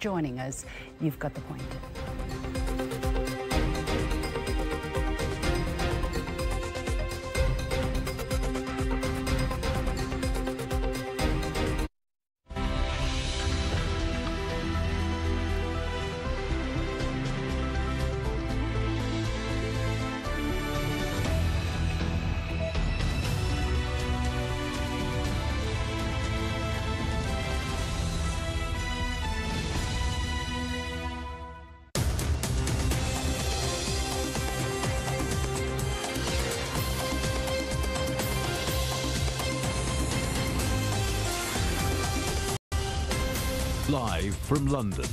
joining us. You've got the point. Live from London,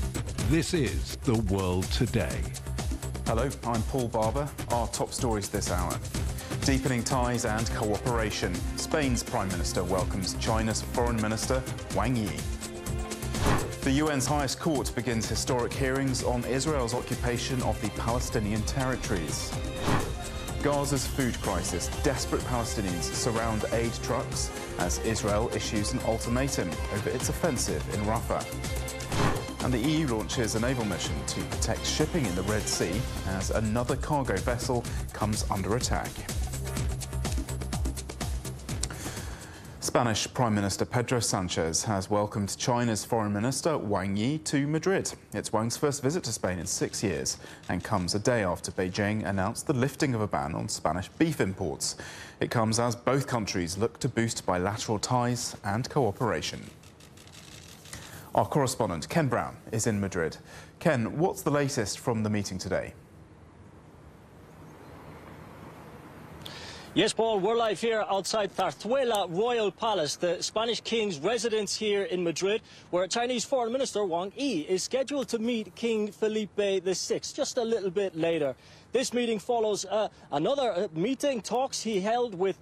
this is The World Today. Hello, I'm Paul Barber. Our top stories this hour. Deepening ties and cooperation. Spain's Prime Minister welcomes China's Foreign Minister Wang Yi. The UN's highest court begins historic hearings on Israel's occupation of the Palestinian territories. Gaza's food crisis. Desperate Palestinians surround aid trucks as Israel issues an ultimatum over its offensive in Rafah. And the EU launches a naval mission to protect shipping in the Red Sea as another cargo vessel comes under attack. Spanish Prime Minister Pedro Sanchez has welcomed China's Foreign Minister Wang Yi to Madrid. It's Wang's first visit to Spain in 6 years and comes a day after Beijing announced the lifting of a ban on Spanish beef imports. It comes as both countries look to boost bilateral ties and cooperation. Our correspondent Ken Brown is in Madrid. Ken, what's the latest from the meeting today? Yes, Paul, we're live here outside Zarzuela Royal Palace, the Spanish king's residence here in Madrid, where Chinese Foreign Minister Wang Yi is scheduled to meet King Felipe VI just a little bit later. This meeting follows another talks he held with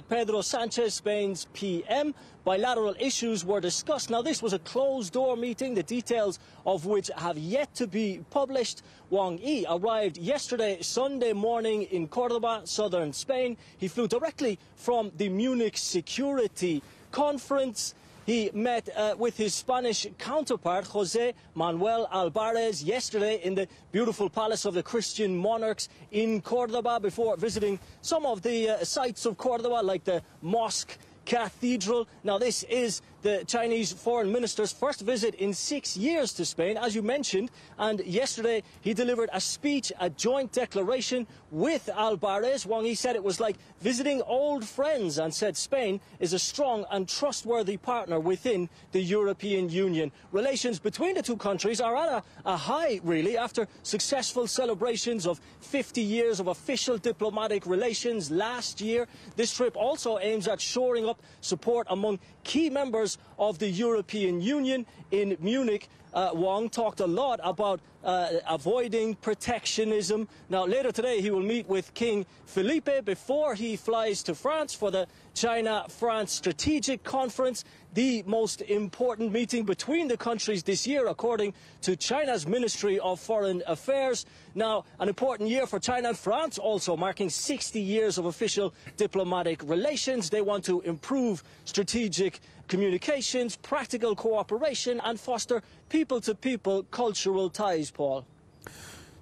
Pedro Sanchez, Spain's PM. Bilateral issues were discussed. Now, this was a closed-door meeting, the details of which have yet to be published. Wang Yi arrived yesterday, Sunday morning, in Cordoba, southern Spain. He flew directly from the Munich Security Conference. He met with his Spanish counterpart, José Manuel Álvarez, yesterday in the beautiful Palace of the Christian Monarchs in Cordoba before visiting some of the sites of Cordoba, like the mosque, cathedral. Now, this is the Chinese Foreign Minister's first visit in 6 years to Spain, as you mentioned, and yesterday he delivered a speech, a joint declaration with Álvarez. Wang Yi said it was like visiting old friends and said Spain is a strong and trustworthy partner within the European Union. Relations between the two countries are at a high, really, after successful celebrations of 50 years of official diplomatic relations last year. This trip also aims at shoring up support among key members of the European Union. In Munich, Wang talked a lot about avoiding protectionism. Now, later today, he will meet with King Felipe before he flies to France for the China-France Strategic Conference, the most important meeting between the countries this year, according to China's Ministry of Foreign Affairs. Now, an important year for China and France, also marking 60 years of official diplomatic relations. They want to improve strategic communications, practical cooperation, and foster people-to-people cultural ties, Paul.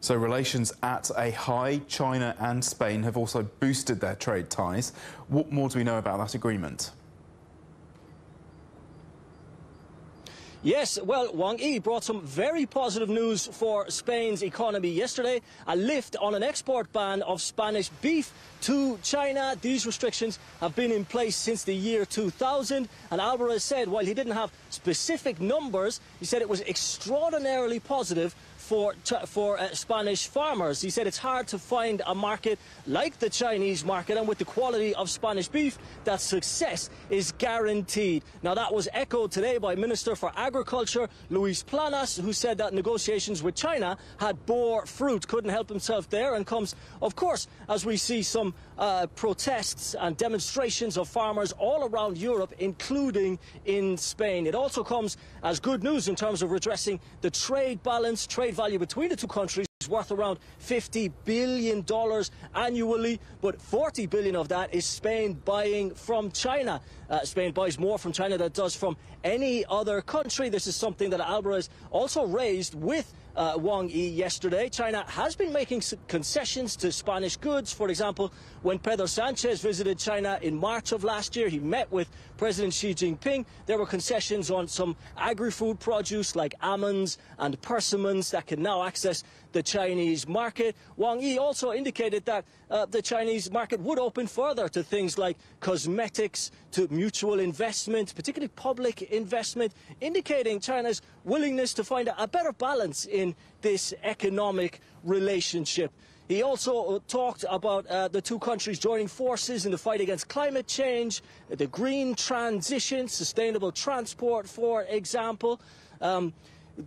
So relations at a high. China and Spain have also boosted their trade ties. What more do we know about that agreement? Yes, well, Wang Yi brought some very positive news for Spain's economy yesterday. A lift on an export ban of Spanish beef to China. These restrictions have been in place since the year 2000. And Álvarez said, while he didn't have specific numbers, he said it was extraordinarily positive for Spanish farmers. He said it's hard to find a market like the Chinese market, and with the quality of Spanish beef, that success is guaranteed. Now, that was echoed today by Minister for Agriculture, Luis Planas, who said that negotiations with China had bore fruit. Couldn't help himself there, and comes, of course, as we see some protests and demonstrations of farmers all around Europe, including in Spain. It also comes as good news in terms of redressing the trade balance, trade value between the two countries, It's worth around $50 billion annually, but $40 billion of that is Spain buying from China. Spain buys more from China than it does from any other country. This is something that Alvarez also raised with Wang Yi yesterday. China has been making concessions to Spanish goods. For example, when Pedro Sanchez visited China in March of last year, he met with President Xi Jinping. There were concessions on some agri-food produce like almonds and persimmons that can now access the Chinese market. Wang Yi also indicated that the Chinese market would open further to things like cosmetics, to mutual investment, particularly public investment, indicating China's willingness to find a better balance in this economic relationship. He also talked about the two countries joining forces in the fight against climate change, the green transition, sustainable transport, for example.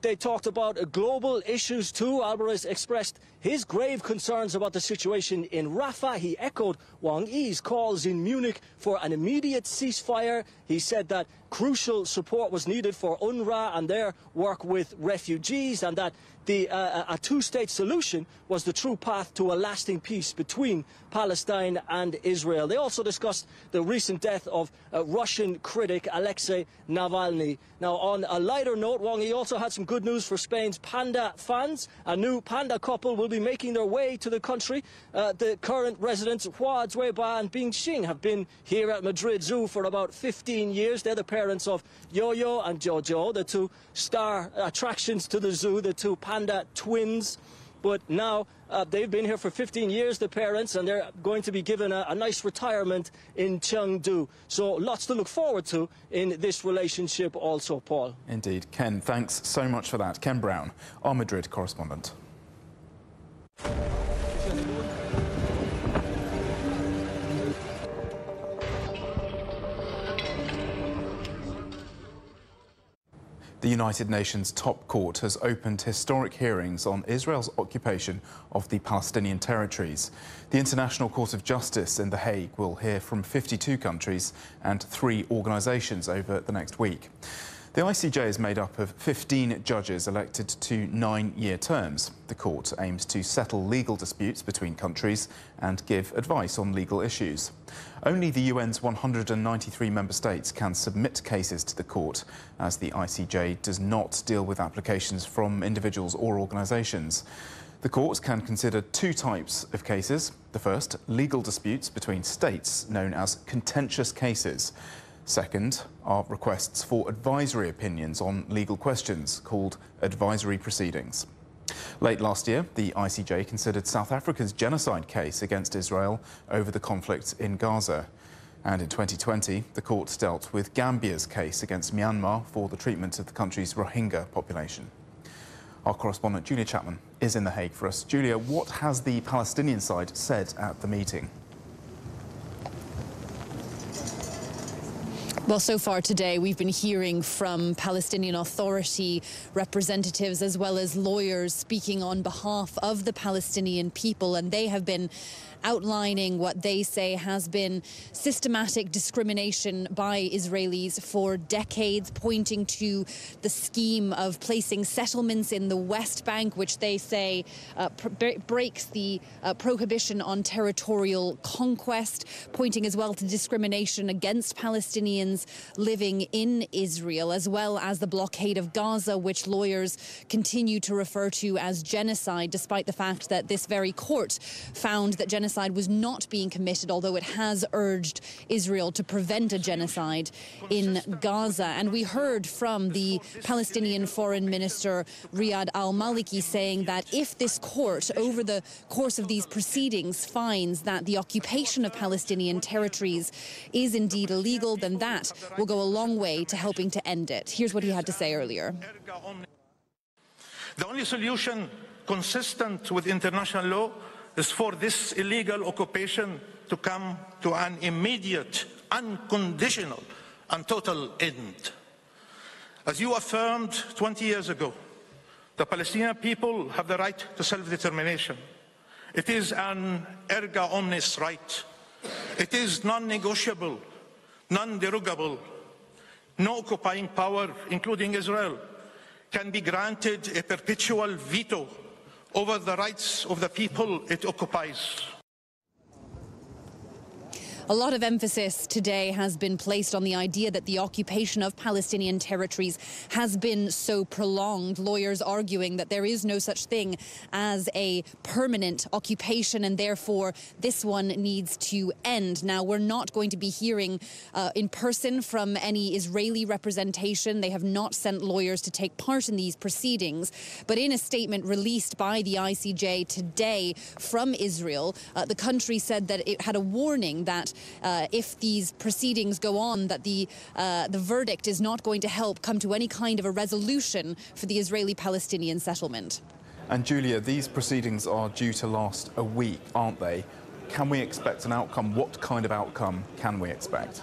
They talked about global issues too. Alvarez expressed his grave concerns about the situation in Rafah. He echoed Wang Yi's calls in Munich for an immediate ceasefire. He said that crucial support was needed for UNRWA and their work with refugees, and that a two-state solution was the true path to a lasting peace between Palestine and Israel. They also discussed the recent death of Russian critic Alexei Navalny. Now, on a lighter note, Wang Yi also had some good news for Spain's panda fans. A new panda couple will be making their way to the country. The current residents, Hua Zuiba and Bing Xing, have been here at Madrid Zoo for about 15 years. They're the parents of Yo-Yo and Jojo, the two star attractions to the zoo, the two panda twins. But now they've been here for 15 years, the parents, and they're going to be given a nice retirement in Chengdu. So lots to look forward to in this relationship also, Paul. Indeed. Ken, thanks so much for that. Ken Brown, our Madrid correspondent. The United Nations top court has opened historic hearings on Israel's occupation of the Palestinian territories. The International Court of Justice in The Hague will hear from 52 countries and 3 organisations over the next week. The ICJ is made up of 15 judges elected to 9-year terms. The court aims to settle legal disputes between countries and give advice on legal issues. Only the UN's 193 member states can submit cases to the court, as the ICJ does not deal with applications from individuals or organisations. The court can consider 2 types of cases. The first, legal disputes between states, known as contentious cases. Second are requests for advisory opinions on legal questions, called advisory proceedings. Late last year, the ICJ considered South Africa's genocide case against Israel over the conflict in Gaza. And in 2020, the court dealt with Gambia's case against Myanmar for the treatment of the country's Rohingya population. Our correspondent Julia Chapman is in The Hague for us. Julia, what has the Palestinian side said at the meeting? Well, so far today, we've been hearing from Palestinian Authority representatives as well as lawyers speaking on behalf of the Palestinian people, and they have been outlining what they say has been systematic discrimination by Israelis for decades, pointing to the scheme of placing settlements in the West Bank, which they say breaks the prohibition on territorial conquest, pointing as well to discrimination against Palestinians living in Israel, as well as the blockade of Gaza, which lawyers continue to refer to as genocide, despite the fact that this very court found that genocide was not being committed, although it has urged Israel to prevent a genocide in Gaza. And we heard from the Palestinian Foreign Minister Riyad al-Maliki saying that if this court, over the course of these proceedings, finds that the occupation of Palestinian territories is indeed illegal, then that will go a long way to helping to end it. Here's what he had to say earlier. The only solution consistent with international law is for this illegal occupation to come to an immediate, unconditional and total end. As you affirmed 20 years ago, the Palestinian people have the right to self-determination. It is an erga omnes right. It is non-negotiable, non-derogable. No occupying power, including Israel, can be granted a perpetual veto over the rights of the people it occupies. A lot of emphasis today has been placed on the idea that the occupation of Palestinian territories has been so prolonged. Lawyers arguing that there is no such thing as a permanent occupation, and therefore this one needs to end. Now, we're not going to be hearing in person from any Israeli representation. They have not sent lawyers to take part in these proceedings. But in a statement released by the ICJ today from Israel, the country said that it had a warning that if these proceedings go on, that the verdict is not going to help come to any kind of a resolution for the Israeli-Palestinian settlement. And Julia, these proceedings are due to last a week, aren't they? Can we expect an outcome? What kind of outcome can we expect?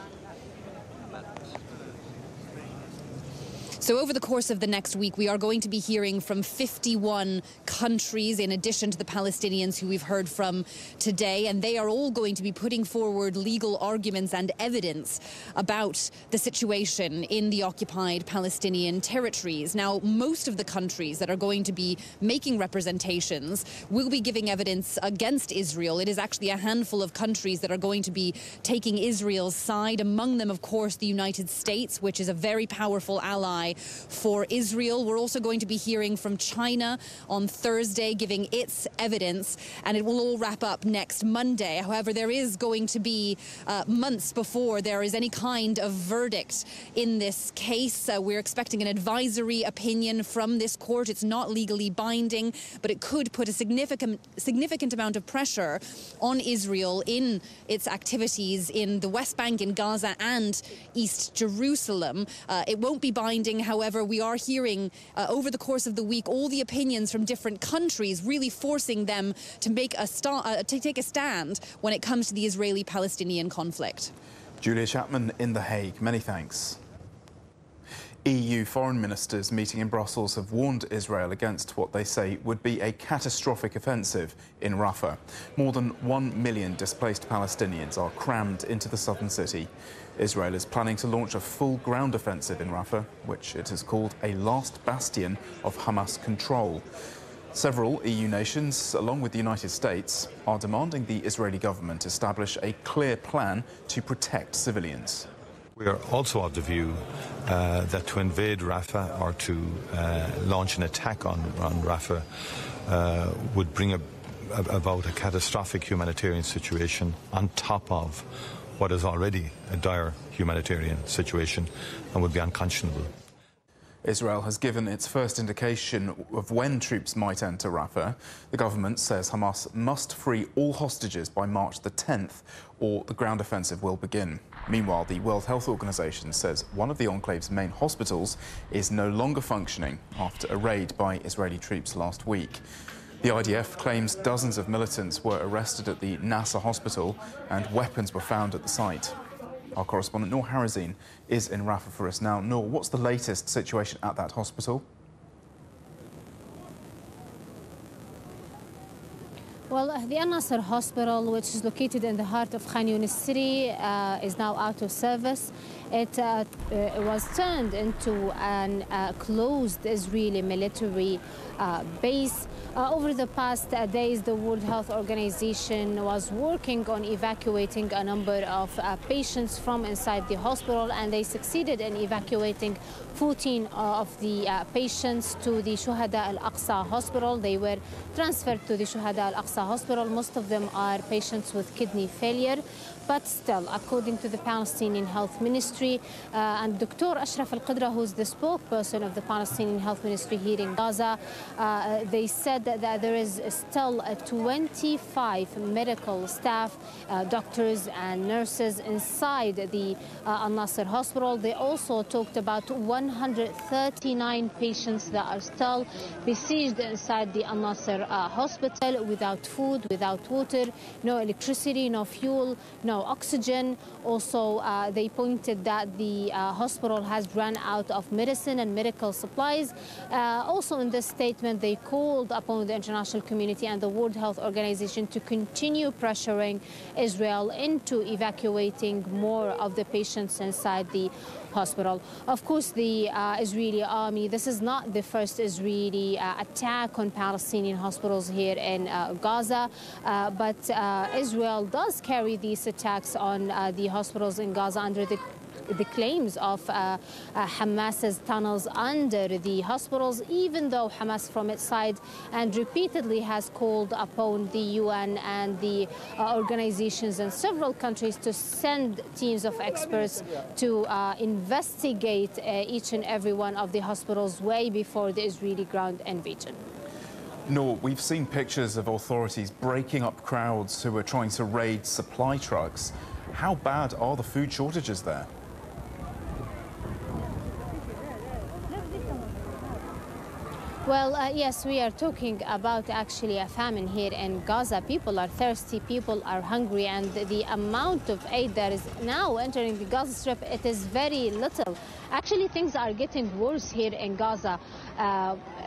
So over the course of the next week, we are going to be hearing from 51 countries, in addition to the Palestinians who we've heard from today. And they are all going to be putting forward legal arguments and evidence about the situation in the occupied Palestinian territories. Now, most of the countries that are going to be making representations will be giving evidence against Israel. It is actually a handful of countries that are going to be taking Israel's side. Among them, of course, the United States, which is a very powerful ally for Israel. We're also going to be hearing from China on Thursday, giving its evidence, and it will all wrap up next Monday. However, there is going to be months before there is any kind of verdict in this case. We're expecting an advisory opinion from this court. It's not legally binding, but it could put a significant amount of pressure on Israel in its activities in the West Bank, in Gaza and East Jerusalem. It won't be binding. However, we are hearing over the course of the week all the opinions from different countries, really forcing them to make take a stand when it comes to the Israeli-Palestinian conflict. Julia Chapman in The Hague, many thanks. EU foreign ministers meeting in Brussels have warned Israel against what they say would be a catastrophic offensive in Rafah. More than 1 million displaced Palestinians are crammed into the southern city. Israel is planning to launch a full ground offensive in Rafah, which it has called a last bastion of Hamas control. Several EU nations, along with the United States, are demanding the Israeli government establish a clear plan to protect civilians. We are also of the view that to invade Rafah or to launch an attack on Rafah would bring about a catastrophic humanitarian situation on top of what is already a dire humanitarian situation and would be unconscionable. Israel has given its first indication of when troops might enter Rafah. The government says Hamas must free all hostages by March the 10th, or the ground offensive will begin. Meanwhile, the World Health Organization says one of the enclave's main hospitals is no longer functioning after a raid by Israeli troops last week. The IDF claims dozens of militants were arrested at the Nasser hospital and weapons were found at the site. Our correspondent Noor Harazin is in Rafah for us now. Noor, what's the latest situation at that hospital? Well, the Al-Nasser Hospital, which is located in the heart of Khan Yunis city, is now out of service. It was turned into a closed Israeli military base. Over the past days, the World Health Organization was working on evacuating a number of patients from inside the hospital, and they succeeded in evacuating 14 of the patients to the Shuhada Al-Aqsa Hospital. They were transferred to the Shuhada Al-Aqsa Hospital. Most of them are patients with kidney failure. But still, according to the Palestinian Health Ministry, and Dr. Ashraf Al-Qudra, who's the spokesperson of the Palestinian Health Ministry here in Gaza, they said that there is still 25 medical staff, doctors and nurses inside the Al-Nasser Hospital. They also talked about 139 patients that are still besieged inside the Al-Nasser Hospital without food, without water, no electricity, no fuel, no oxygen. Also, they pointed that the hospital has run out of medicine and medical supplies. Also in this statement, they called upon the international community and the World Health Organization to continue pressuring Israel into evacuating more of the patients inside the hospital. Of course, the Israeli army, this is not the first Israeli attack on Palestinian hospitals here in Gaza, but Israel does carry these attacks on the hospitals in Gaza under the claims of Hamas's tunnels under the hospitals, even though Hamas from its side and repeatedly has called upon the UN and the organizations in several countries to send teams of experts to investigate each and every one of the hospitals way before the Israeli ground invasion. Noor, we've seen pictures of authorities breaking up crowds who are trying to raid supply trucks. How bad are the food shortages there? Well, yes, we are talking about actually a famine here in Gaza. People are thirsty, people are hungry, and the amount of aid that is now entering the Gaza Strip, it is very little. Actually, things are getting worse here in Gaza.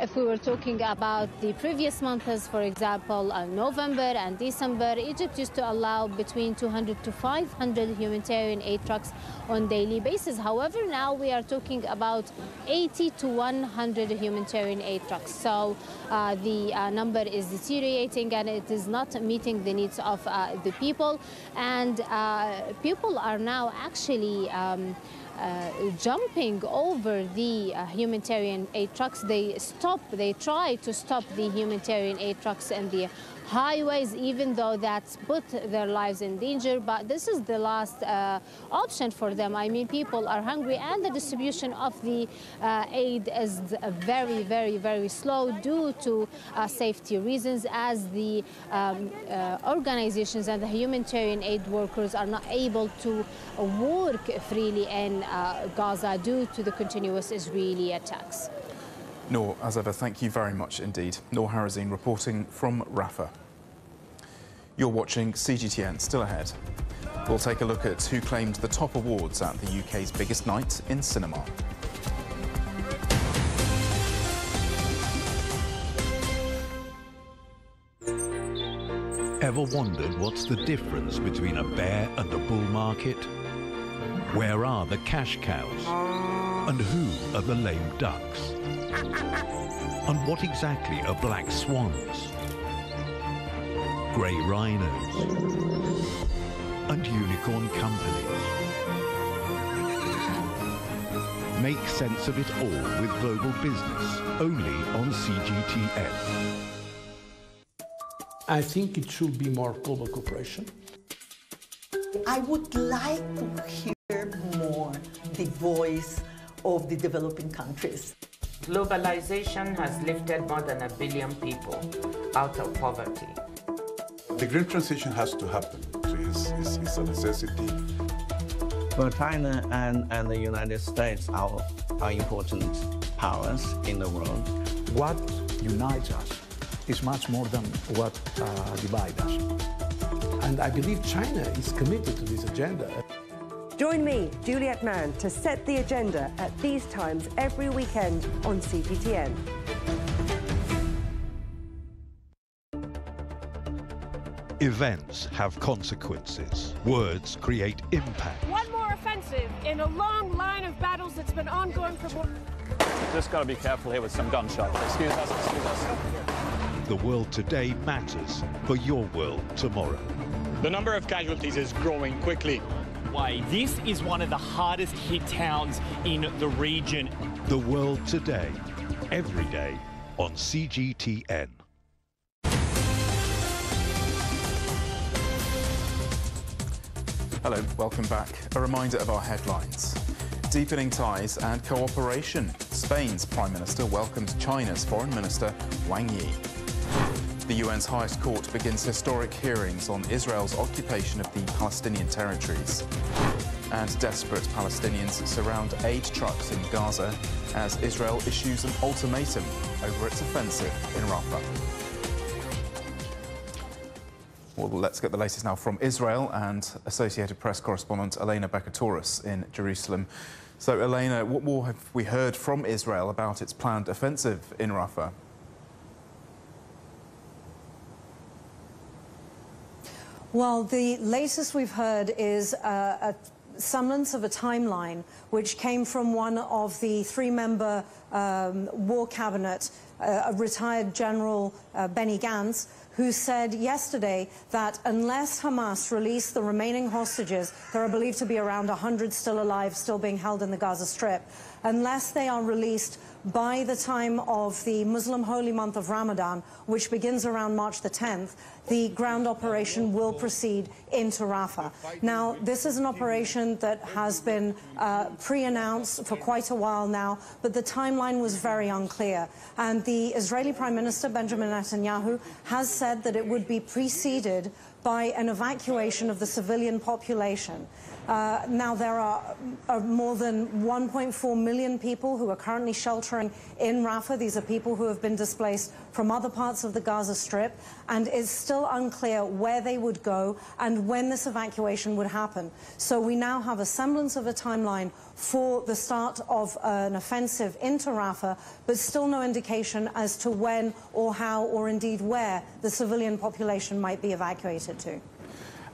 If we were talking about the previous months, for example, November and December, Egypt used to allow between 200 to 500 humanitarian aid trucks on a daily basis. However, now we are talking about 80 to 100 humanitarian aid trucks. So the number is deteriorating and it is not meeting the needs of the people. And people are now actually jumping over the humanitarian aid trucks. They try to stop the humanitarian aid trucks and the highways, even though that's put their lives in danger. But this is the last option for them. I mean, people are hungry, and the distribution of the aid is very, very, very slow due to safety reasons, as the organizations and the humanitarian aid workers are not able to work freely in Gaza due to the continuous Israeli attacks. Noor, as ever, thank you very much indeed. Noor Harazin reporting from Rafah. You're watching CGTN. Still ahead, we'll take a look at who claimed the top awards at the UK's biggest night in cinema. Ever wondered what's the difference between a bear and a bull market? Where are the cash cows? And who are the lame ducks? And what exactly are black swans, grey rhinos, and unicorn companies? Make sense of it all with Global Business, only on CGTN. I think it should be more global cooperation. I would like to hear more the voice of the developing countries. Globalization has lifted more than 1 billion people out of poverty. The green transition has to happen. It's a necessity. Well, China and the United States are important powers in the world. What unites us is much more than what divides us. And I believe China is committed to this agenda. Join me, Juliet Mann, to set the agenda at these times every weekend on CGTN. Events have consequences. Words create impact. One more offensive in a long line of battles that's been ongoing for more. Just got to be careful here with some gunshots. Excuse us, excuse us. The world today matters for your world tomorrow. The number of casualties is growing quickly. Why, this is one of the hardest hit towns in the region. The world today, every day on CGTN. Hello, welcome back. A reminder of our headlines. Deepening ties and cooperation. Spain's Prime Minister welcomes China's Foreign Minister Wang Yi. The UN's highest court begins historic hearings on Israel's occupation of the Palestinian territories. And desperate Palestinians surround aid trucks in Gaza as Israel issues an ultimatum over its offensive in Rafah. Well, let's get the latest now from Israel and Associated Press correspondent Elena Bekatouris in Jerusalem. So, Elena, what more have we heard from Israel about its planned offensive in Rafah? Well, the latest we've heard is a semblance of a timeline which came from one of the three-member war cabinet, a retired General Benny Gantz, who said yesterday that unless Hamas release the remaining hostages, there are believed to be around 100 still alive, still being held in the Gaza Strip, unless they are released by the time of the Muslim holy month of Ramadan, which begins around March the 10th, the ground operation will proceed into Rafah. Now, this is an operation that has been pre-announced for quite a while now, but the timeline was very unclear. And the Israeli Prime Minister, Benjamin Netanyahu, has said that it would be preceded by an evacuation of the civilian population. Now, there are more than 1.4 million people who are currently sheltering in Rafah. These are people who have been displaced from other parts of the Gaza Strip, and it's still unclear where they would go and when this evacuation would happen. So we now have a semblance of a timeline for the start of an offensive into Rafah, but still no indication as to when or how or indeed where the civilian population might be evacuated to.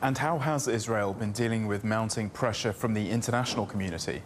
And how has Israel been dealing with mounting pressure from the international community?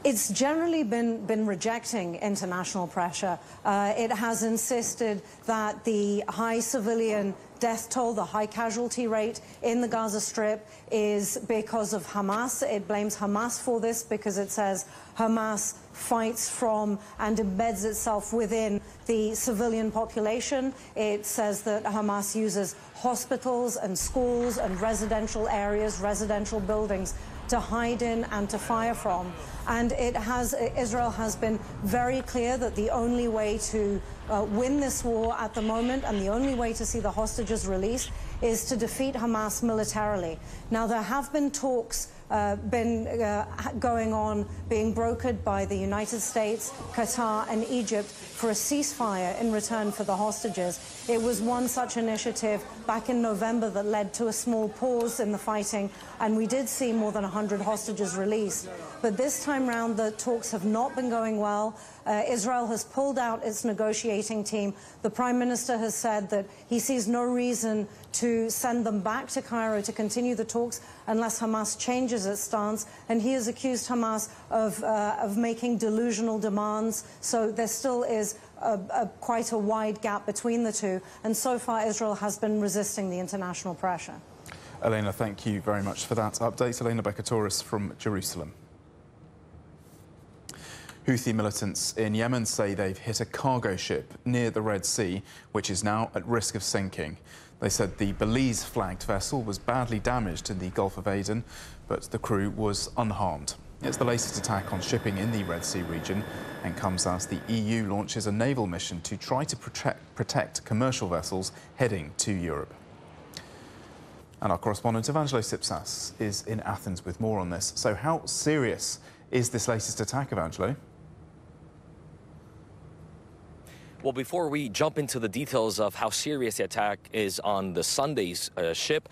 It's generally been rejecting international pressure. It has insisted that the high civilian death toll, the high casualty rate in the Gaza Strip is because of Hamas. It blames Hamas for this because it says Hamas fights from and embeds itself within the civilian population. It says that Hamas uses hospitals and schools and residential areas, residential buildings to hide in and to fire from. And Israel has been very clear that the only way to win this war at the moment and the only way to see the hostages released is to defeat Hamas militarily. Now, there have been talks going on, being brokered by the United States, Qatar and Egypt for a ceasefire in return for the hostages. It was one such initiative back in November that led to a small pause in the fighting, and we did see more than 100 hostages released. But this time round, the talks have not been going well. Israel has pulled out its negotiating team. The Prime Minister has said that he sees no reason to send them back to Cairo to continue the talks unless Hamas changes its stance. And he has accused Hamas of making delusional demands. So there still is quite a wide gap between the two. And so far, Israel has been resisting the international pressure. Elena, thank you very much for that update. Elena Bekatoris from Jerusalem. Houthi militants in Yemen say they've hit a cargo ship near the Red Sea, which is now at risk of sinking. They said the Belize-flagged vessel was badly damaged in the Gulf of Aden, but the crew was unharmed. It's the latest attack on shipping in the Red Sea region and comes as the EU launches a naval mission to try to protect commercial vessels heading to Europe. And our correspondent Evangelos Tsipsas is in Athens with more on this. So how serious is this latest attack, Evangelo? Well, before we jump into the details of how serious the attack is on the Sunday's ship,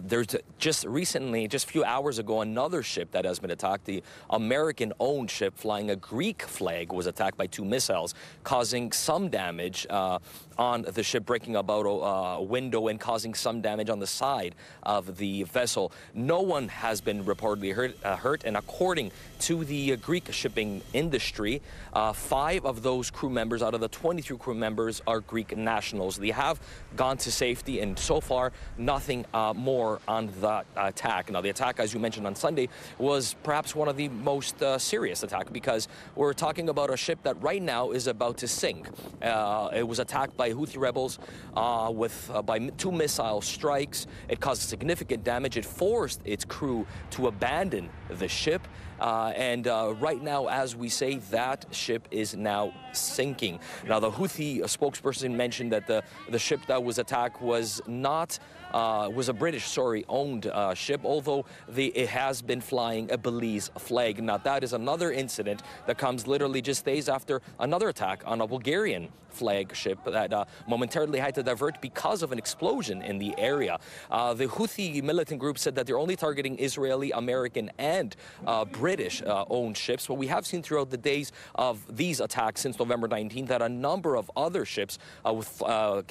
there's just recently, just a few hours ago, another ship that has been attacked. The American-owned ship flying a Greek flag was attacked by 2 missiles, causing some damage on the ship, breaking about a window and causing some damage on the side of the vessel. No one has been reportedly hurt, and according to the Greek shipping industry, 5 of those crew members out of the 23 crew members are Greek nationals. They have gone to safety, and so far, nothing more on that attack. Now, the attack, as you mentioned on Sunday, was perhaps one of the most serious attacks, because we're talking about a ship that right now is about to sink. It was attacked by Houthi rebels by 2 missile strikes. It caused significant damage. It forced its crew to abandon the ship. And right now, as we say, that ship is now sinking. Now, the Houthi spokesperson mentioned that the ship that was attacked was not was a British, owned ship, although it has been flying a Belize flag. Now, that is another incident that comes literally just days after another attack on a Bulgarian flagship that momentarily had to divert because of an explosion in the area. The Houthi militant group said that they're only targeting Israeli, American, and British-owned ships. But we have seen throughout the days of these attacks since November 19th that a number of other ships with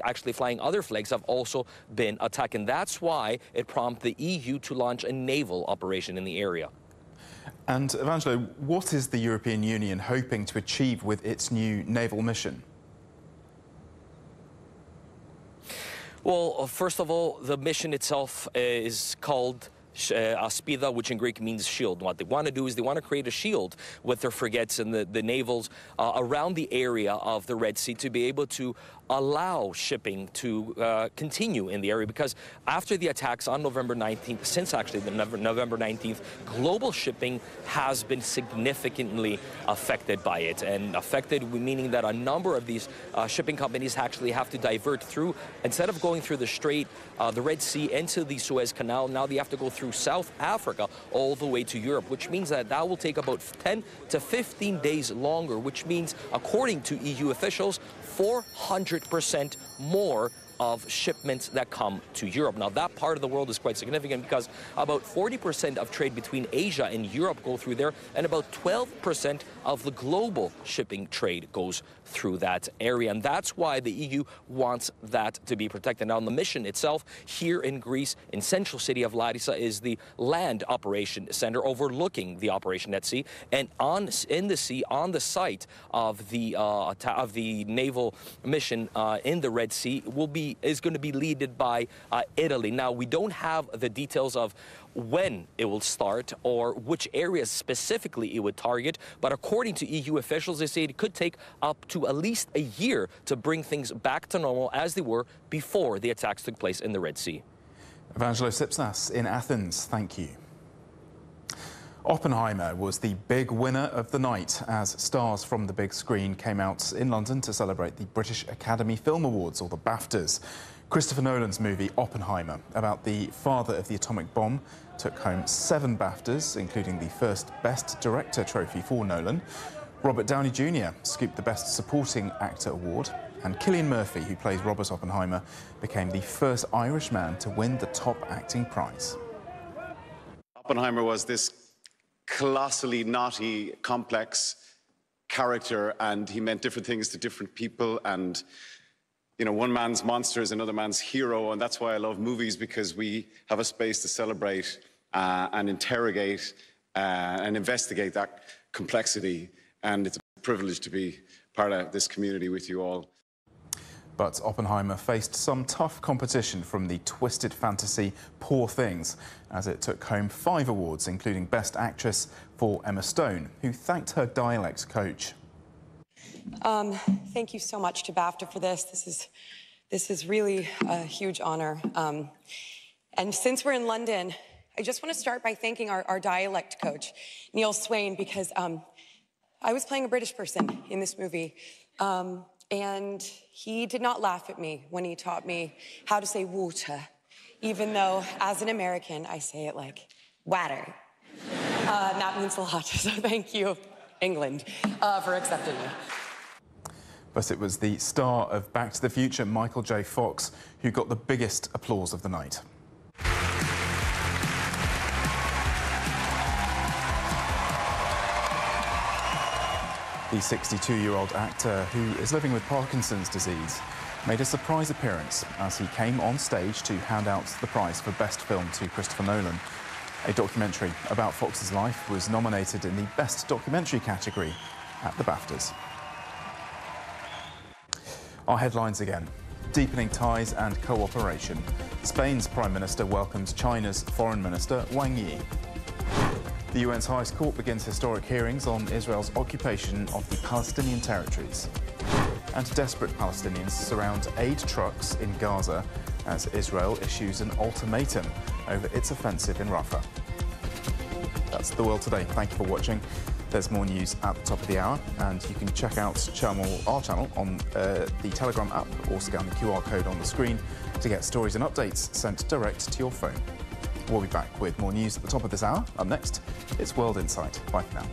actually flying other flags have also been attacked. attack, and that's why it prompted the EU to launch a naval operation in the area. And Evangelo, what is the European Union hoping to achieve with its new naval mission? Well, first of all, the mission itself is called Aspida, which in Greek means shield. What they want to do is they want to create a shield with their frigates and the navals around the area of the Red Sea to be able to allow shipping to continue in the area, because after the attacks on November 19th, since actually the November 19th, global shipping has been significantly affected by it. And affected meaning that a number of these shipping companies actually have to divert through, instead of going through the Strait, the Red Sea into the Suez Canal, now they have to go through South Africa all the way to Europe, which means that will take about 10 to 15 days longer, which means, according to EU officials, 400% more of shipments that come to Europe. Now, that part of the world is quite significant because about 40% of trade between Asia and Europe go through there, and about 12% of the global shipping trade goes through that area. And that's why the EU wants that to be protected. Now, the mission itself here in Greece, in central city of Larissa, is the land operation center overlooking the operation at sea. And in the sea, on the site of the naval mission in the Red Sea, is going to be led by Italy. Now, we don't have the details of when it will start or which areas specifically it would target, but according to EU officials, they say it could take up to at least a year to bring things back to normal as they were before the attacks took place in the Red Sea. Evangelos Sipsas in Athens, thank you. Oppenheimer was the big winner of the night as stars from the big screen came out in London to celebrate the British Academy Film Awards, or the BAFTAs. Christopher Nolan's movie Oppenheimer, about the father of the atomic bomb, took home 7 BAFTAs, including the first Best Director trophy for Nolan. Robert Downey Jr. scooped the Best Supporting Actor award, and Cillian Murphy, who plays Robert Oppenheimer, became the first Irish man to win the top acting prize. Oppenheimer was this colossally knotty, complex character, and he meant different things to different people, and you know, one man's monster is another man's hero, and that's why I love movies, because we have a space to celebrate and interrogate and investigate that complexity, and it's a privilege to be part of this community with you all. But Oppenheimer faced some tough competition from the twisted fantasy Poor Things, as it took home 5 awards, including Best Actress for Emma Stone, who thanked her dialect coach. Thank you so much to BAFTA for this. This is really a huge honor. And since we're in London, I just want to start by thanking our dialect coach, Neil Swain, because I was playing a British person in this movie. And he did not laugh at me when he taught me how to say water, even though, as an American, I say it like water. And that means a lot, so thank you, England, for accepting me. But it was the star of Back to the Future, Michael J. Fox, who got the biggest applause of the night. The 62-year-old actor, who is living with Parkinson's disease, made a surprise appearance as he came on stage to hand out the prize for Best Film to Christopher Nolan. A documentary about Fox's life was nominated in the Best Documentary category at the BAFTAs. Our headlines again. Deepening ties and cooperation. Spain's Prime Minister welcomes China's Foreign Minister Wang Yi. The UN's highest court begins historic hearings on Israel's occupation of the Palestinian territories. And desperate Palestinians surround aid trucks in Gaza as Israel issues an ultimatum over its offensive in Rafah. That's The World Today. Thank you for watching. There's more news at the top of the hour, and you can check out our channel on the Telegram app or scan the QR code on the screen to get stories and updates sent direct to your phone. We'll be back with more news at the top of this hour. Up next, it's World Insight. Bye for now.